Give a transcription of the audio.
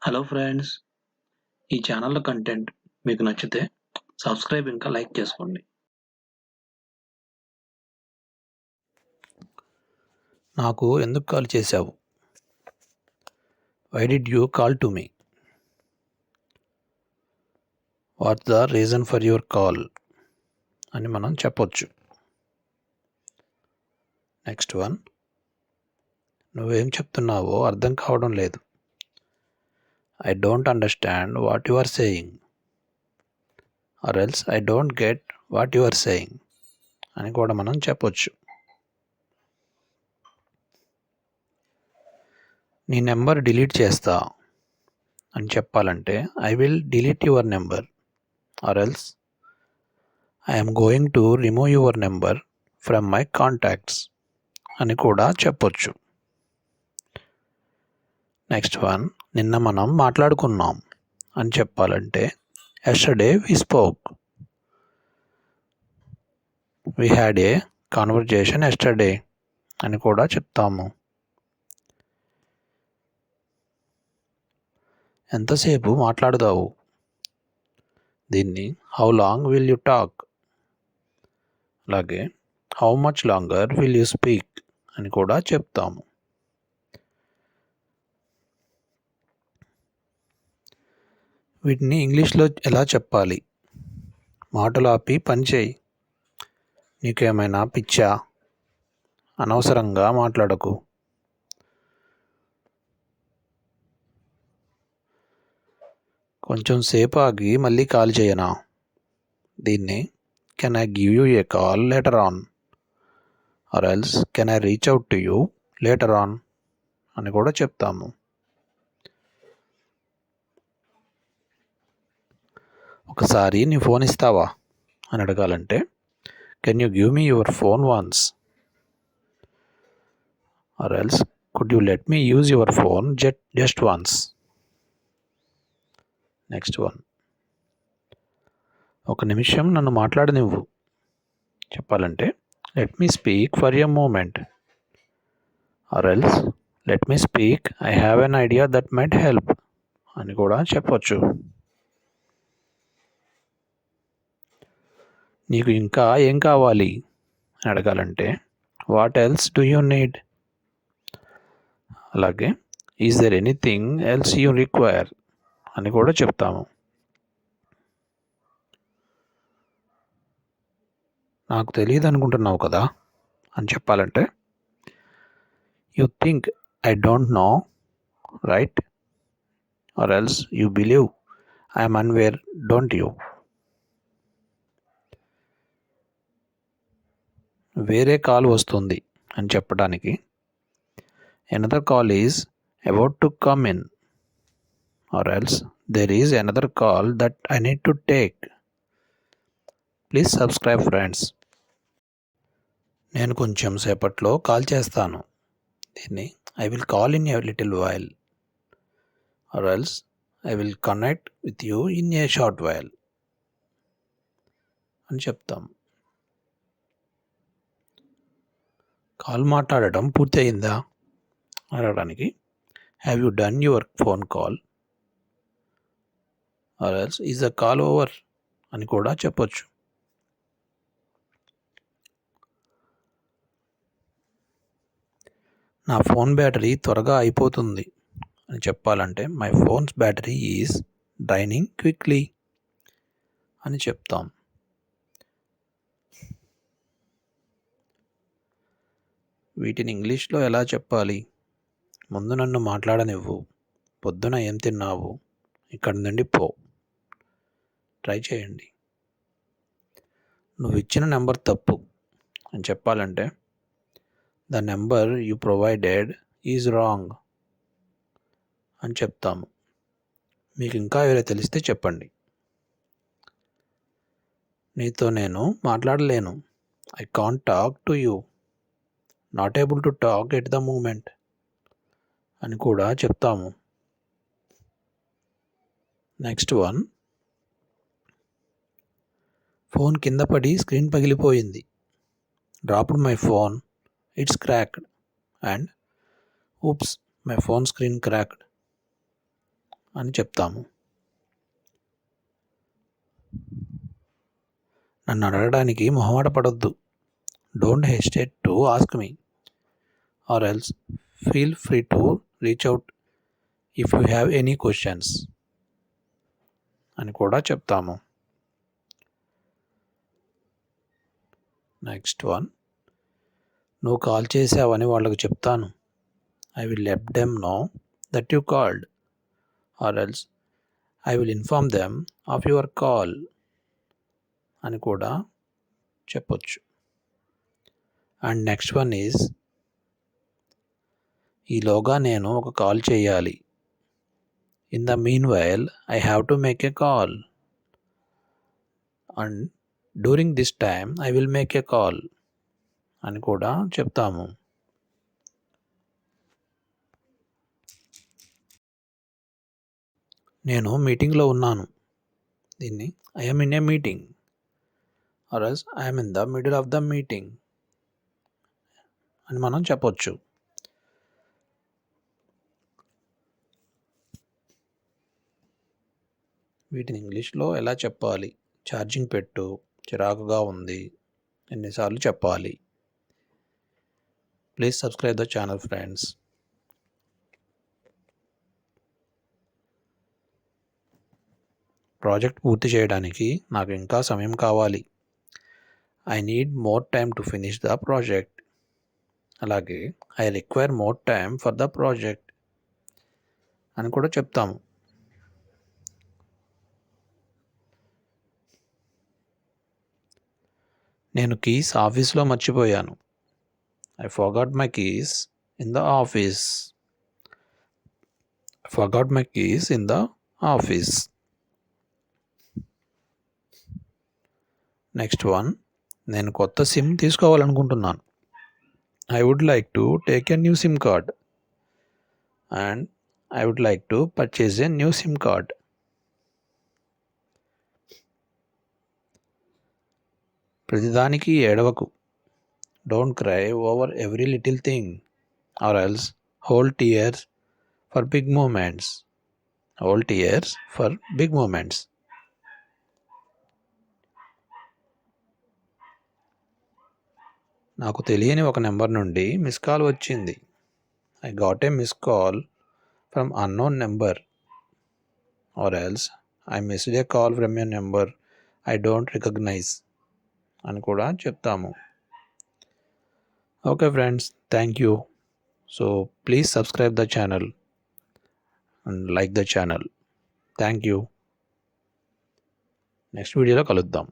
Hello friends, ఈ channel content మీకు నచ్చితే సబ్స్క్రైబ్ ఇంకా లైక్ చేసుకోండి. నాకు ఎందుకు కాల్ చేశావు? Why did you call to me? What's the reason for your call అని మనం చెప్పొచ్చు. నెక్స్ట్ వన్, నువ్వేం చెప్తున్నావో అర్థం కావడం లేదు. I don't understand what you are saying. Or else I don't get what you are saying అని కూడా మనం చెప్పొచ్చు. నీ నెంబర్ డిలీట్ చేస్తా అని చెప్పాలంటే I will delete your number. Or else I am going to remove your number from my contacts అని కూడా చెప్పొచ్చు. నెక్స్ట్ వన్, నిన్న మనం మాట్లాడుకున్నాం అని చెప్పాలంటే yesterday we spoke. We had a conversation yesterday అని కూడా చెప్తాము. ఎంతసేపు మాట్లాడతావు? దీన్ని how long will you talk. అలాగే how much longer will you speak అని కూడా చెప్తాము. వీటిని ఇంగ్లీష్లో ఎలా చెప్పాలి? మాటలు ఆపి పని చేయి. నీకేమైనా పిచ్చా? అనవసరంగా మాట్లాడకు. కొంచెం సేపు ఆగి మళ్ళీ కాల్ చేయనా? దీన్ని can I give you a call later on or else can I reach out to you later on అని కూడా చెప్తాము. ఒకసారి నీ ఫోన్ ఇస్తావా అని అడగాలంటే can you give me your phone once or else could you let me use your phone just once. Next one, ఒక నిమిషం నన్ను మాట్లాడనివ్వు చెప్పాలంటే let me speak for a moment or else let me speak I have an idea that might help అని కూడా చెప్పొచ్చు. నీకు ఇంకా ఏం కావాలి అని అడగాలంటే what else do you need. అలాగే is there anything else you require అని కూడా చెప్తాము. నాకు తెలియదు అనుకుంటున్నావు కదా అని చెప్పాలంటే you think I don't know right or else you believe I'm unaware don't you. వేరే కాల్ వస్తుంది అని చెప్పడానికి another call is about to come in or else there is another call that I need to take. Please subscribe friends. నేను కొంచెం సేపట్లో call చేస్తాను. దీన్ని I will call in a little while are else I will connect with you in a short while అని చెప్తాం. Call మాట్లాడటం పూర్తి అయిందా అడగడానికి have you done your phone call or else is the call over అని కూడా చెప్పొచ్చు. నా ఫోన్ బ్యాటరీ త్వరగా అయిపోతుంది అని చెప్పాలంటే my phones battery is draining quickly అని చెప్తాం. వీటిని ఇంగ్లీష్లో ఎలా చెప్పాలి? ముందు నన్ను మాట్లాడనివ్వు, పొద్దున ఏం తిన్నావు, ఇక్కడి నుండి పో. ట్రై చేయండి. నువ్వు ఇచ్చిన నెంబర్ తప్పు అని చెప్పాలంటే the number you provided is wrong అని చెప్తాము. మీకు ఇంకా వేరే తెలిస్తే చెప్పండి. నీతో నేను మాట్లాడలేను, I can't talk to you, not able to talk at the moment అని కూడా చెప్తాము. నెక్స్ట్ వన్, ఫోన్ కింద పడి స్క్రీన్ పగిలిపోయింది. Dropped my phone, it's cracked and oops my phone screen cracked అని చెప్తాము. నన్ను అడగడానికి మొహమాట పడొద్దు. Don't hesitate to ask me or else feel free to reach out if you have any questions అని కూడా చెప్తాము. నెక్స్ట్ వన్, నువ్వు కాల్ చేసావని వాళ్ళకు చెప్తాను. I will let them know that you called are else I will inform them of your call అని కూడా చెప్పొచ్చు. అండ్ నెక్స్ట్ వన్ ఈజ్, ఈలోగా నేను ఒక కాల్ చేయాలి. In the mean while I have to make a call and during this time I will make a call అని కూడా చెప్తాము. నేను మీటింగ్లో ఉన్నాను. దీన్ని I am in a meeting are else I am in the middle of the meeting అని మనం చెప్పొచ్చు. వీటిని ఇంగ్లీష్లో ఎలా చెప్పాలి? ఛార్జింగ్ పెట్టు, చిరాకుగా ఉంది, ఎన్నిసార్లు చెప్పాలి? Please subscribe the channel friends. Project పూర్తి చేయడానికి నాకు ఇంకా సమయం కావాలి. I need more time to finish the project. అలాగే I require more time for the project అని కూడా చెప్తాము. నేను కీస్ ఆఫీస్లో మర్చిపోయాను. I forgot my keys in the office. Forgot my keys in the office. Next one, నేను కొత్త sim తీసుకోవాలనుకుంటున్నాను. I would like to take a new SIM card and I would like to purchase a new SIM card. ప్రతిదానికి ఏడవకు. Don't cry over every little thing or else hold tears for big moments. Hold tears for big moments. నాకు తెలియని ఒక number నుండి miss call వచ్చింది. I got a miss call from unknown number or else I missed a call from a number I don't recognize అని కూడా చెప్తాము. Okay friends, thank you. So please subscribe the channel and like the channel. Thank you. Next వీడియోలో కలుద్దాం.